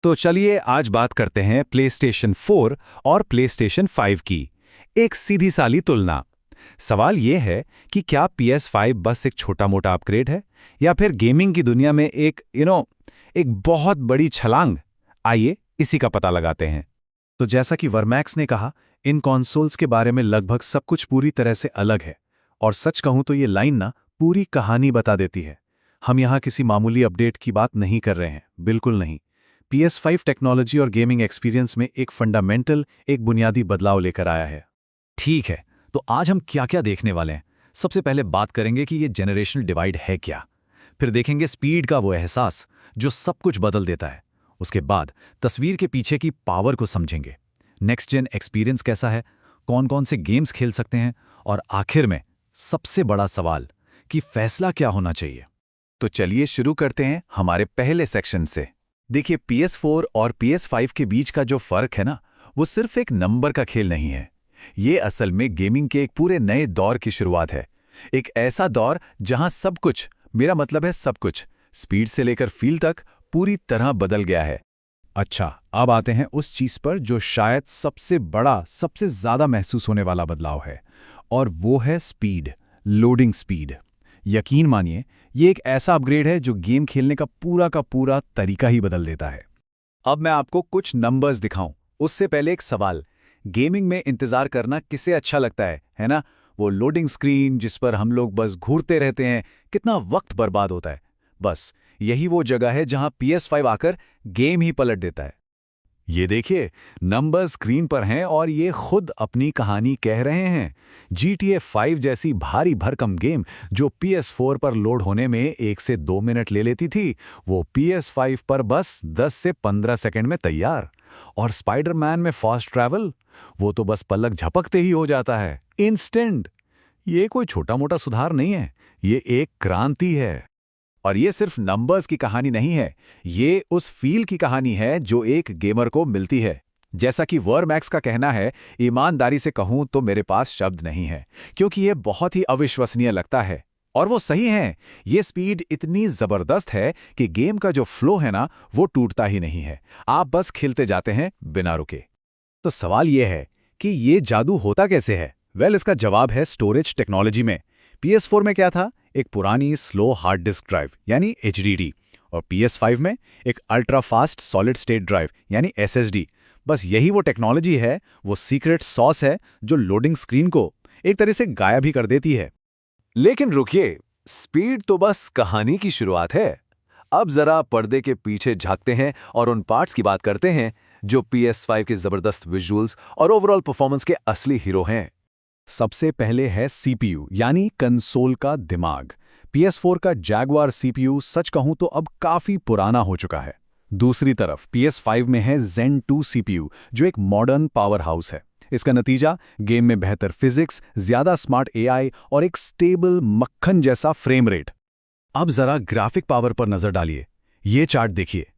तो चलिए आज बात करते हैं प्लेस्टेशन 4 और प्लेस्टेशन 5 की। एक सीधी साली तुलना। सवाल यह है कि क्या PS5 बस एक छोटा-मोटा अपग्रेड है या फिर गेमिंग की दुनिया में एक बहुत बड़ी छलांग। आइए इसी का पता लगाते हैं। तो जैसा कि वर्मैक्स ने कहा, इन कंसोल्स के बारे में लगभग सब कुछ पूरी तरह से अलग है। और सच कहूं तो ये लाइन ना पूरी कहानी बता देती है। हम यहाँ किसी मामूली अपडेट की बात नहीं कर रहे हैं, बिल्कुल नहीं। PS5 टेक्नोलॉजी और गेमिंग एक्सपीरियंस में एक बुनियादी बदलाव लेकर आया है। ठीक है, तो आज हम क्या-क्या देखने वाले हैं। सबसे पहले बात करेंगे कि ये जनरेशनल डिवाइड है क्या। फिर देखेंगे स्पीड का वो एहसास जो सब कुछ बदल देता है। उसके बाद तस्वीर के पीछे की पावर को समझेंगे। नेक्स्ट जेन एक्सपीरियंस कैसा है, कौन-कौन से गेम्स खेल सकते हैं, और आखिर में सबसे बड़ा सवाल कि फैसला क्या होना चाहिए। तो चलिए शुरू करते हैं हमारे पहले सेक्शन से। देखिए, PS4 और PS5 के बीच का जो फर्क है ना, वो सिर्फ एक नंबर का खेल नहीं है। ये असल में गेमिंग के एक पूरे नए दौर की शुरुआत है। एक ऐसा दौर जहां सब कुछ, मेरा मतलब है सब कुछ, स्पीड से लेकर फील तक पूरी तरह बदल गया है। अच्छा, अब आते हैं उस चीज पर जो शायद सबसे बड़ा, सबसे ज्यादा महसूस होने वाला बदलाव है, और वो है स्पीड, लोडिंग स्पीड। यकीन मानिए, ये एक ऐसा अपग्रेड है जो गेम खेलने का पूरा तरीका ही बदल देता है। अब मैं आपको कुछ नंबर्स दिखाऊं, उससे पहले एक सवाल। गेमिंग में इंतजार करना किसे अच्छा लगता है ना? वो लोडिंग स्क्रीन जिस पर हम लोग बस घूरते रहते हैं, कितना वक्त बर्बाद होता है। बस यही वो जगह है जहां PS5 आकर गेम ही पलट देता है। ये देखिए, नंबर स्क्रीन पर हैं और ये खुद अपनी कहानी कह रहे हैं। GTA 5 जैसी भारी भरकम गेम जो PS4 पर लोड होने में 1 से 2 मिनट ले लेती थी, वो PS5 पर बस 10 से 15 सेकंड में तैयार। और स्पाइडरमैन में फास्ट ट्रैवल, वो तो बस पलक झपकते ही हो जाता है, इंस्टेंट। ये कोई छोटा-मोटा सुधार नहीं है, ये एक क्रांति है। और ये सिर्फ नंबर्स की कहानी नहीं है, ये उस फील की कहानी है जो एक गेमर को मिलती है। जैसा कि वर्मैक्स का कहना है, ईमानदारी से कहूं तो मेरे पास शब्द नहीं है, क्योंकि ये बहुत ही अविश्वसनीय लगता है। और वो सही है, ये स्पीड इतनी जबरदस्त है कि गेम का जो फ्लो है ना, वो टूटता ही नहीं है। आप बस खेलते जाते हैं बिना रुके। तो सवाल ये है कि ये जादू होता कैसे है? इसका जवाब है स्टोरेज टेक्नोलॉजी में। PS4 में क्या था? एक पुरानी स्लो हार्ड डिस्क ड्राइव यानी HDD, और PS5 में एक ultra fast solid state drive यानी SSD। बस यही वो टेक्नोलॉजी है, वो सीक्रेट सॉस है जो लोडिंग स्क्रीन को एक तरह से गायब ही कर देती है। लेकिन रुकिए, स्पीड तो बस कहानी की शुरुआत है। अब जरा पर्दे के पीछे झांकते हैं और उन पार्ट्स की बात करते हैं जो PS5 के जबरदस्त विजुअल्स और ओवरऑल परफॉर्मेंस के असली हीरो हैं। सबसे पहले है CPU यानी कंसोल का दिमाग। PS4 का जैगुआर CPU सच कहूं तो अब काफी पुराना हो चुका है। दूसरी तरफ PS5 में है Zen 2 CPU जो एक मॉडर्न पावर हाउस है। इसका नतीजा गेम में बेहतर फिजिक्स, ज्यादा स्मार्ट AI और एक स्टेबल मक्खन जैसा फ्रेम रेट। अब जरा ग्राफिक पावर पर नजर डालिए। ये चार्ट देखिए,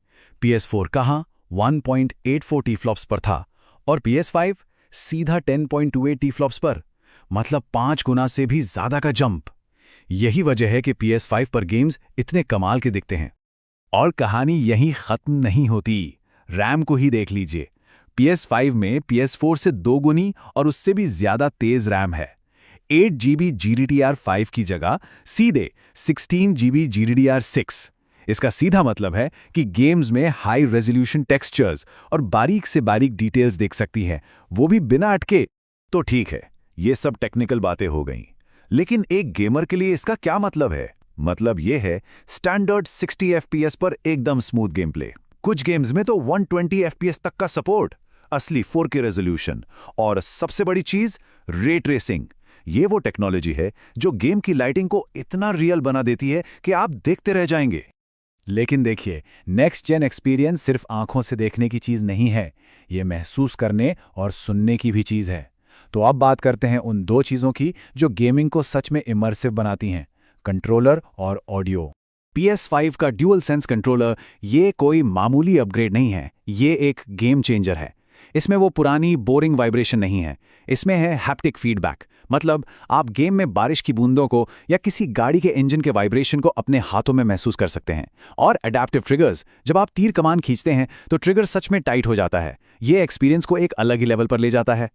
PS4 कहां 1.84 टीफ्लॉप्स पर था और PS5 सीधा 10.28 टीफ्लॉप्स पर, मतलब 5 गुना से भी ज्यादा का जंप। यही वजह है कि PS5 पर गेम्स इतने कमाल के दिखते हैं। और कहानी यहीं खत्म नहीं होती। रैम को ही देख लीजिए। PS5 में PS4 से 2 गुनी और उससे भी ज्यादा तेज रैम है। 8 GB GDDR5 की जगह सीधे 16 GB GDDR6। इसका सीधा मतलब है कि गेम्स में हाई रेजोल्यूशन टेक्सचर्स और बारीक से बारीक डिटेल्स देख सकती हैं, वो भी बिना अटके। तो ठीक है, ये सब टेक्निकल बातें हो गईं, लेकिन एक गेमर के लिए इसका क्या मतलब है? मतलब ये है स्टैंडर्ड 60 FPS पर एकदम स्मूथ गेम प्ले। कुछ गेम्स में तो 120 FPS तक का सपोर्ट, असली 4K रेजोल्यूशन, और सबसे बड़ी चीज रे ट्रेसिंग। ये वो टेक्नोलॉजी है जो गेम की लाइटिंग को इतना रियल बना देती है कि आप देखते रह जाएंगे। लेकिन देखिए, नेक्स्ट जेन एक्सपीरियंस सिर्फ आंखों से देखने की चीज नहीं है, ये महसूस करने और सुनने की भी चीज है। तो अब बात करते हैं उन दो चीजों की जो गेमिंग को सच में इमर्सिव बनाती हैं, कंट्रोलर और ऑडियो। PS5 का ड्यूअल सेंस कंट्रोलर ये कोई मामूली अपग्रेड नहीं है, ये एक गेम चेंजर है। इसमें वो पुरानी बोरिंग वाइब्रेशन नहीं है, इसमें है हैप्टिक फीडबैक। मतलब आप गेम में बारिश की बूंदों को या किसी गाड़ी के इंजन के वाइब्रेशन को अपने हाथों में महसूस कर सकते हैं। और अडैप्टिव ट्रिगर्स, जब आप तीर कमान खींचते हैं तो ट्रिगर सच में टाइट हो जाता है। ये एक्सपीरियंस को एक अलग ही लेवल पर ले जाता है।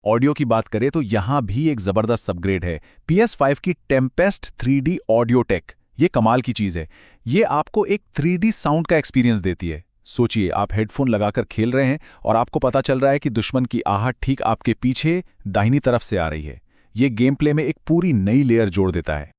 ऑडियो की बात करें तो यहाँ भी एक जबरदस्त अपग्रेड है, PS5 की टेम्पेस्ट 3D ऑडियो टेक। ये कमाल की चीज़ है। ये आपको एक 3D साउंड का एक्सपीरियंस देती है। सोचिए, आप हेडफोन लगाकर खेल रहे हैं और आपको पता चल रहा है कि दुश्मन की आहट ठीक आपके पीछे दाहिनी तरफ से आ रही है। ये गेम प्ले में एक पूरी नई लेयर जोड़ देता है।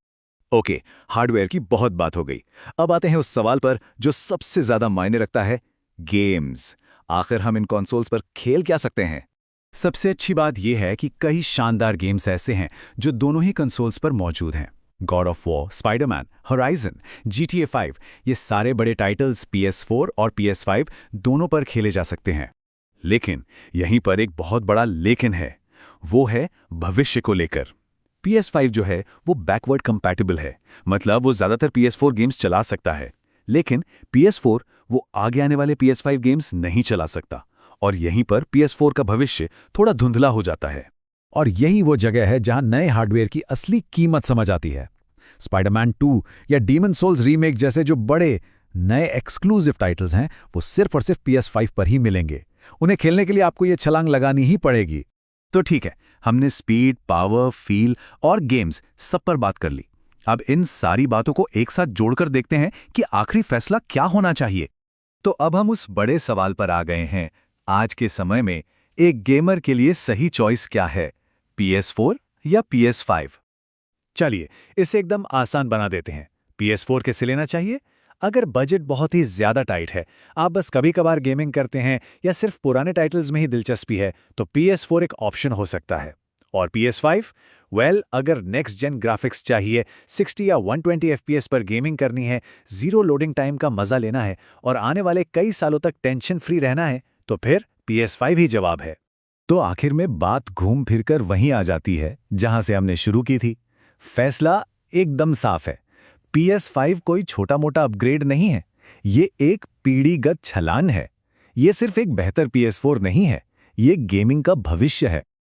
ओके, हार्डवेयर की बहुत बात हो गई। अब आते हैं उस सवाल पर जो सबसे ज्यादा मायने रखता है, गेम्स। आखिर हम इन कंसोल्स पर खेल क्या सकते हैं? सबसे अच्छी बात यह है कि कई शानदार गेम्स ऐसे हैं जो दोनों ही कंसोल्स पर मौजूद हैं। God of war, Spiderman, horizon, GTA 5, ये सारे बड़े टाइटल्स PS4 और PS5 दोनों पर खेले जा सकते हैं। लेकिन यहीं पर एक बहुत बड़ा लेकिन है, वो है भविष्य को लेकर। PS5 जो है वो बैकवर्ड कंपैटिबल है, मतलब वो ज़्यादातर PS4 गेम्स चला सकता है। लेकिन PS4 वो आगे आने वाले PS5 गेम्स नहीं चला सकता, और यहीं पर PS4 का भविष्य थोड़ा धुंधला हो जाता है। और यही वो जगह है जहां नए हार्डवेयर की असली कीमत समझ आती है। स्पाइडरमैन 2 या डीमन सोल्स रीमेक जैसे जो बड़े नए एक्सक्लूसिव टाइटल्स हैं, वो सिर्फ और सिर्फ PS5 पर ही मिलेंगे। उन्हें खेलने के लिए आपको ये छलांग लगानी ही पड़ेगी। तो ठीक है, हमने स्पीड, पावर, फील और गेम्स सब पर बात कर ली। अब इन सारी बातों को एक साथ जोड़कर देखते हैं कि आखिरी फैसला क्या होना चाहिए। तो अब हम उस बड़े सवाल पर आ गए हैं, आज के समय में एक गेमर के लिए सही चॉइस क्या है, PS4 या PS5? चलिए इसे एकदम आसान बना देते हैं। PS4 कैसे लेना चाहिए? अगर बजट बहुत ही ज्यादा टाइट है, आप बस कभी कभार गेमिंग करते हैं या सिर्फ पुराने टाइटल्स में ही दिलचस्पी है, तो PS4 एक ऑप्शन हो सकता है। और PS5? वेल, अगर नेक्स्ट जेन ग्राफिक्स चाहिए, 60 या 120 FPS पर गेमिंग करनी है, जीरो लोडिंग टाइम का मजा लेना है और आने वाले कई सालों तक टेंशन फ्री रहना है, तो फिर PS5 ही जवाब है। तो आखिर में बात घूम फिरकर वहीं आ जाती है जहां से हमने शुरू की थी। फैसला एकदम साफ है, PS5 कोई छोटा मोटा अपग्रेड नहीं है, ये एक पीढ़ीगत छलान है। ये सिर्फ एक बेहतर PS4 नहीं है, ये गेमिंग का भविष्य है।